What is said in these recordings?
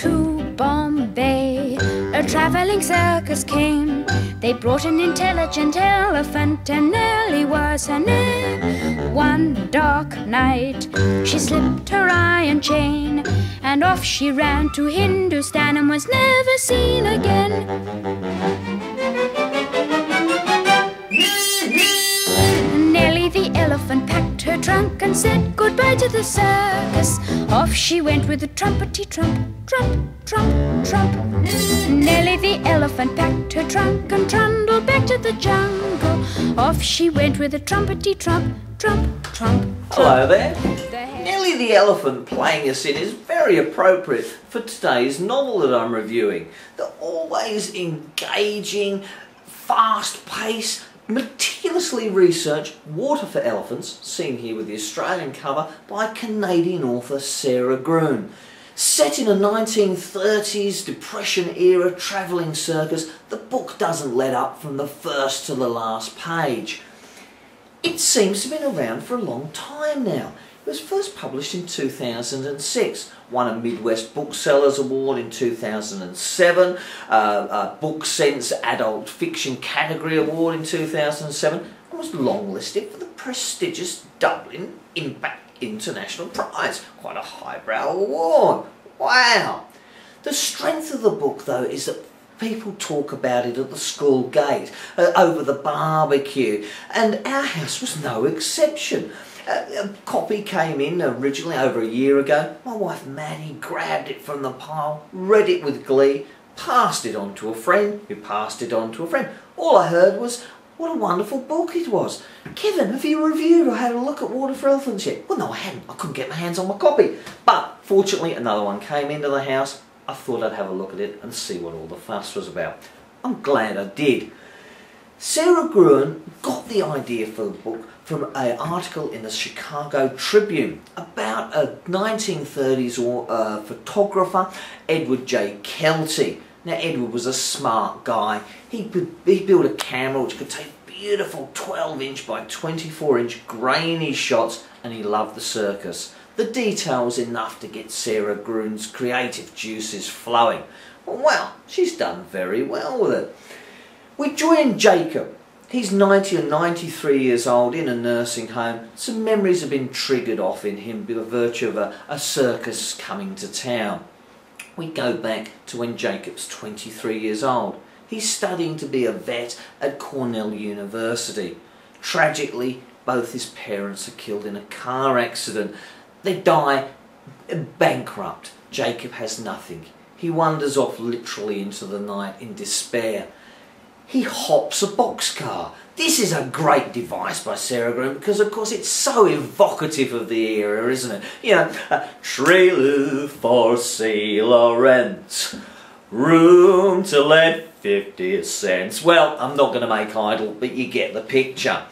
to Bombay, a travelling circus came. They brought an intelligent elephant, and Nellie was her name. One dark night, she slipped her iron chain, and off she ran to Hindustan and was never seen again. Nellie the elephant packed her trunk and said goodbye to the circus. Off she went with a trumpety trump, trump, trump, trump. Nellie the elephant packed her trunk and trundled back to the jungle. Off she went with a trumpety trump, trump, trump. Hello there. Nellie the elephant playing a scene is very appropriate for today's novel that I'm reviewing. The always engaging, fast-paced, meticulously researched Water for Elephants, seen here with the Australian cover by Canadian author Sarah Gruen. Set in a 1930s Depression-era travelling circus, the book doesn't let up from the first to the last page. It seems to have been around for a long time now. It was first published in 2006, won a Midwest Booksellers Award in 2007, a Book Sense Adult Fiction Category Award in 2007, and was longlisted for the prestigious Dublin Impact International Prize. Quite a highbrow award. Wow! The strength of the book, though, is that people talk about it at the school gate, over the barbecue, and our house was no exception. A copy came in originally over a year ago. My wife Maddie grabbed it from the pile, read it with glee, passed it on to a friend, who passed it on to a friend. All I heard was, what a wonderful book it was. Kevin, have you reviewed or had a look at Water for Elephants yet? Well, no, I hadn't. I couldn't get my hands on my copy. But fortunately, another one came into the house. I thought I'd have a look at it and see what all the fuss was about. I'm glad I did. Sarah Gruen got the idea for the book from an article in the Chicago Tribune about a 1930s photographer, Edward J. Kelty. Now, Edward was a smart guy. He built a camera which could take beautiful 12-inch by 24-inch grainy shots, and he loved the circus. The detail was enough to get Sarah Gruen's creative juices flowing. Well, she's done very well with it. We join Jacob. He's 90 or 93 years old in a nursing home. Some memories have been triggered off in him by virtue of a circus coming to town. We go back to when Jacob's 23 years old. He's studying to be a vet at Cornell University. Tragically, both his parents are killed in a car accident. They die bankrupt. Jacob has nothing. He wanders off literally into the night in despair. He hops a boxcar. This is a great device by Sarah Gruen because, of course, it's so evocative of the era, isn't it? You know, a trailer for sale or rent, room to let 50 cents. Well, I'm not going to make idle, but you get the picture.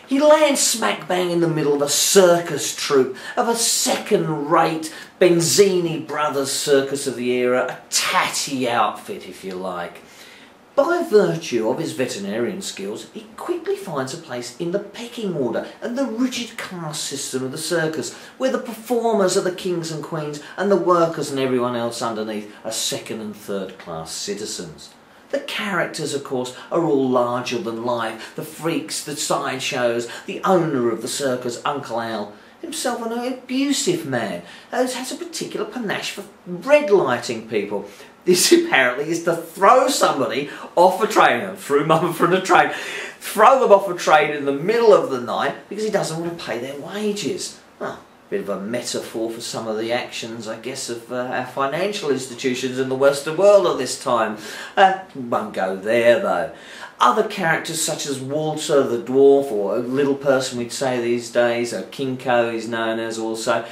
He lands smack bang in the middle of a circus troupe, of a second-rate Benzini Brothers circus of the era, a tatty outfit, if you like. By virtue of his veterinarian skills, he quickly finds a place in the pecking order and the rigid caste system of the circus, where the performers are the kings and queens and the workers and everyone else underneath are second and third class citizens. The characters, of course, are all larger than life. The freaks, the sideshows, the owner of the circus, Uncle Al, himself an abusive man, has a particular panache for red lighting people. This apparently is to throw somebody off a train, throw them off a train in the middle of the night because he doesn't want to pay their wages. Well, a bit of a metaphor for some of the actions, I guess, of our financial institutions in the Western world at this time. Won't go there, though. Other characters such as Walter the dwarf, or a little person we'd say these days, or Kinko he's known as also,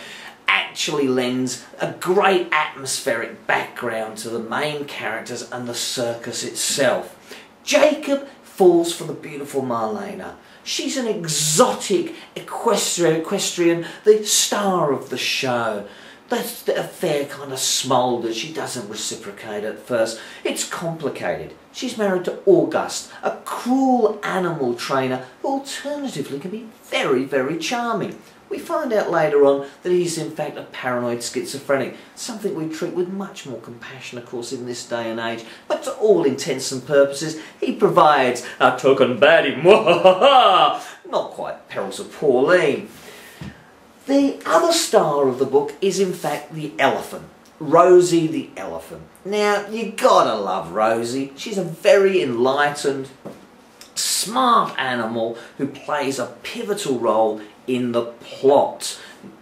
actually lends a great atmospheric background to the main characters and the circus itself. Jacob falls for the beautiful Marlena. She's an exotic equestrian, the star of the show. That's a fair kind of smolder. She doesn't reciprocate at first. It's complicated. She's married to August, a cruel animal trainer who alternatively can be very, very charming. We find out later on that he's in fact a paranoid schizophrenic, something we treat with much more compassion, of course, in this day and age. But to all intents and purposes, he provides a token baddie, not quite Perils of Pauline. The other star of the book is in fact the elephant, Rosie the elephant. Now, you gotta love Rosie. She's a very enlightened, smart animal who plays a pivotal role in the plot.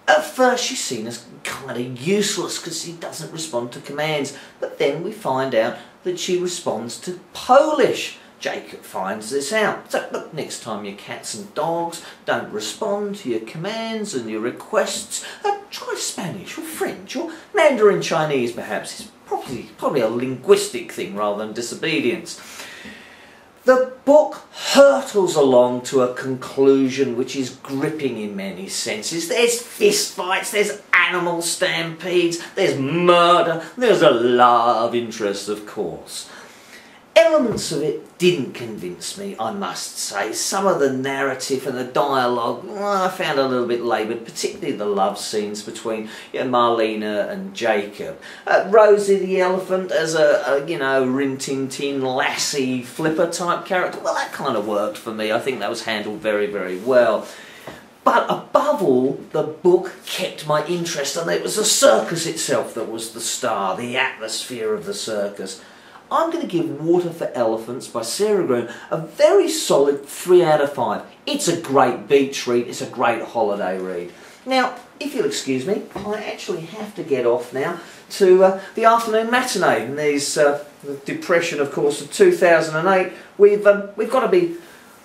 At first she's seen as kind of useless because she doesn't respond to commands, but then we find out that she responds to Polish. Jacob finds this out. So look, next time your cats and dogs don't respond to your commands and your requests, try Spanish or French or Mandarin Chinese perhaps. It's probably a linguistic thing rather than disobedience. The book hurtles along to a conclusion which is gripping in many senses. There's fist fights, there's animal stampedes, there's murder, there's a love interest, of course. Elements of it didn't convince me, I must say. Some of the narrative and the dialogue, I found a little bit laboured, particularly the love scenes between Marlena and Jacob. Rosie the elephant as a Rin Tin Tin lassie flipper type character, well, that kind of worked for me. I think that was handled very, very well. But above all, the book kept my interest, and it was the circus itself that was the star, the atmosphere of the circus. I'm going to give Water for Elephants by Sarah Groom a very solid 3 out of 5. It's a great beach read, it's a great holiday read. Now, if you'll excuse me, I actually have to get off now to the afternoon matinee. And there's the depression, of course, of 2008. We've got to be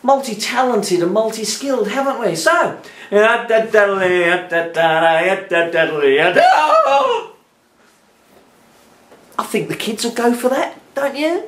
multi-talented and multi-skilled, haven't we? So, I think the kids will go for that, don't you?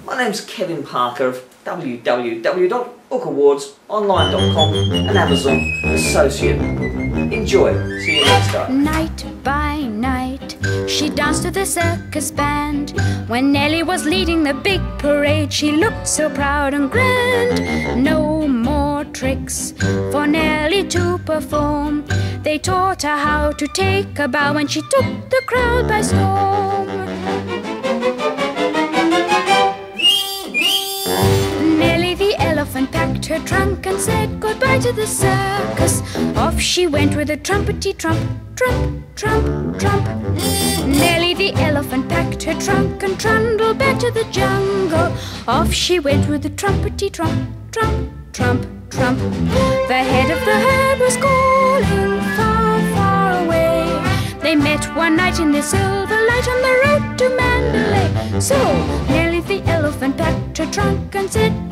My name's Kevin Parker of www.bookawardsonline.com and Amazon Associate. Enjoy. See you next time. Night by night, she danced to the circus band. When Nellie was leading the big parade, she looked so proud and grand. No more tricks for Nellie to perform. They taught her how to take a bow when she took the crowd by storm. Nellie the elephant packed her trunk and said goodbye to the circus. Off she went with a trumpety trump, trump, trump, trump. Nellie the elephant packed her trunk and trundled back to the jungle. Off she went with a trumpety trump, trump, trump, trump. The head of the herd was calling far, far away. They met one night in the silver light on the road to Mandalay. So Nellie the elephant packed her trunk and said